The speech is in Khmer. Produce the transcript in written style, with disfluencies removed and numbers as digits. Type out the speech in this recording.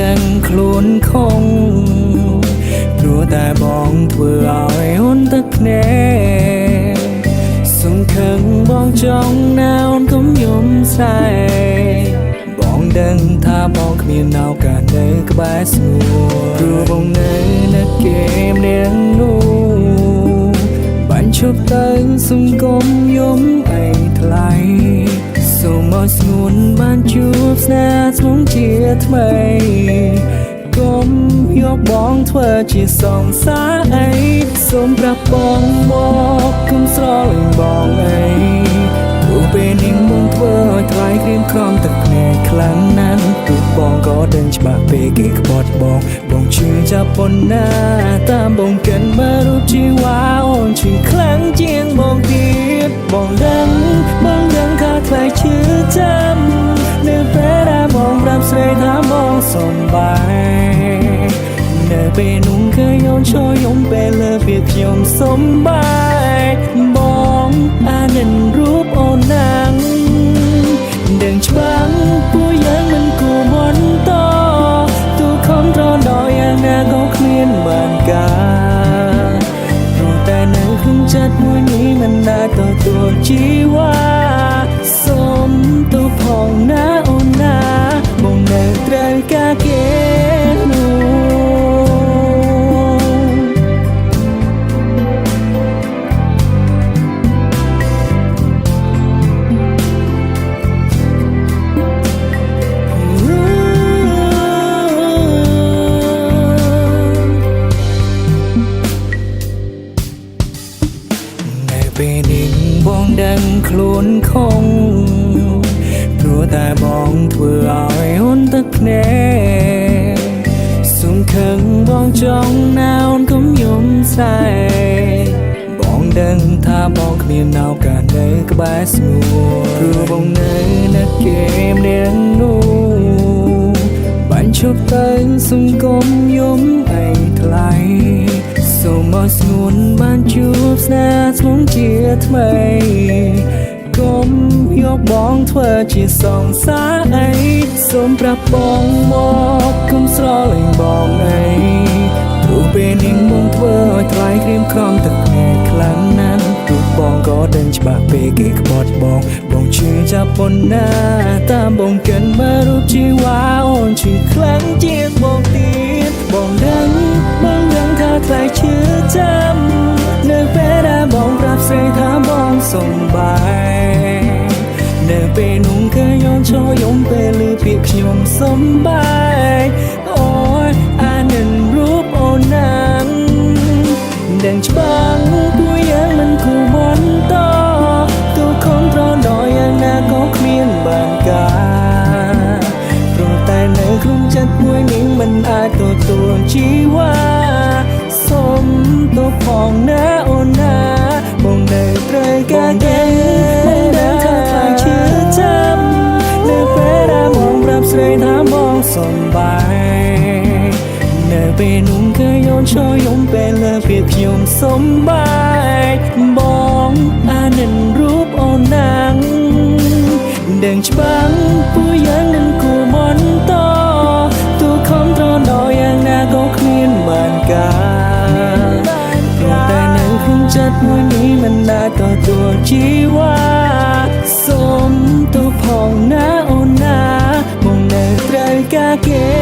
ดังคลุนคงព្រោះតែបងធ្វើឲ្យអូនទឹកភ្នែកសង្ឃឹងបងចង់ណាអូនកុំយំស្រែកបងដឹងថាបងគ្មានឱកាសនៅក្បែរស្រួលព្រោះបងនៅគេម្នាក់នោះបាញ់ឈប់ទៅសង្គមយំអីថ្លៃសូមមកស្ងួនបានជួបស្នេហ៍ធ្ងន់ជាថ្មីកុំយកបងធ្វើជាសងសាអីសូមប្រាប់បងមកគុំស្រលាញ់បងអីព្រោះពេលនេះបងធ្វើឲ្យថ្លៃក្រៀមក្រំទឹកភ្នែកខ្លាំងណាស់ទូបងក៏ដឹងច្បាស់ពេលគេក្បត់បងជឿចាប់ប៉ុណ្ណាតាមបងកិនមើលរូបជីវ៉ាអូនជឿខ្លាំងជាងបងទៀតបងដឹងថាថ្លៃជឿចាំនៅពេលដែលបងប្រាប់ស្រីថាបងសំបាយនៅពេលនោះគឺអូនចូលយំពេលលើពេលខ្ញុំសំបាយបងអានិនរូបអូនណាងដឹងច្បាស់ពួកយើងមិនគួរបន្តទូខំត្រដល់យ៉ាងណាក៏គ្មានបានការព្រោះតែនៅក្នុងចិត្តមួយនេះមិនអាចទទួលជីវ៉ាសូមទូផងណាអូនណាបងនៅត្រូវការគេពេលនេះបងដឹងខ្លួនខំព្រោះតែបងធ្វើឲ្យអូនទឹកភ្នែកសង្ឃឹងបងចង់ណាអូនកុំយំស្រែកបងដឹងថាបងគ្មានឱកាសនៅក្បែរស្រួលព្រោះបងនៅគេម្នាក់នោះបាញ់ឈប់ទៅសង្គមយំអីថ្លៃសូមមកស្ងួនបានជួបស្នេហ៍ធ្ងន់ជាថ្មីកុំយកបងធ្វើជាសងសាអីសូមប្រាប់បងមកគុំស្រលាញ់បងអីព្រោះពេលនេះបងធ្វើឲ្យថ្លៃក្រៀមក្រំទឹកភ្នែកខ្លាំងណាស់ទូបងក៏ដឹងច្បាស់ពេលគេក្បត់បងជឿចាប់ប៉ុណ្ណាតាមបងកិនមើលរូបជីវ៉ាអូនជឿខ្លាំងជាងបងទៀតបងដឹងថាថ្លៃជឿចាំនៅពេលដែលបងប្រាប់ស្រីថាបងសំបាយនៅពេលនោះគឺអូនចូលយំពេលឮពាក្យខ្ញុំសំបាយអូយអានិនរូបអូនណាងដឹងច្បាស់ពួកយើងមិនគួរបន្តទូខំត្រដល់យ៉ាងណាក៏គ្មានបានការព្រោះតែនៅក្នុងចិត្តមួយនេះមិនអាចទទួលជីវ៉ាសូមទូផងណាអូនណាបងនៅត្រូវការគេបងដឹងថាខ្លាំងជឿចាំនៅពេលដែលបងប្រាប់ស្រីថាបងសំបាយនៅពេលនោះគឺអូនចូលយំពេលលើពេលខ្ញុំសំបាយបងអានិនរូបអូនណាងដឹងច្បាស់ពួកយើងនឹងគួរបន្តទូខំត្រដល់យ៉ាងណាក៏គ្មានបានការព្រោះតែនៅក្នុងចិត្តមួយនេះមិនអាចទទួលជីវ៉ាសូមទូផងណាអូនណាបងនៅត្រូវការគេ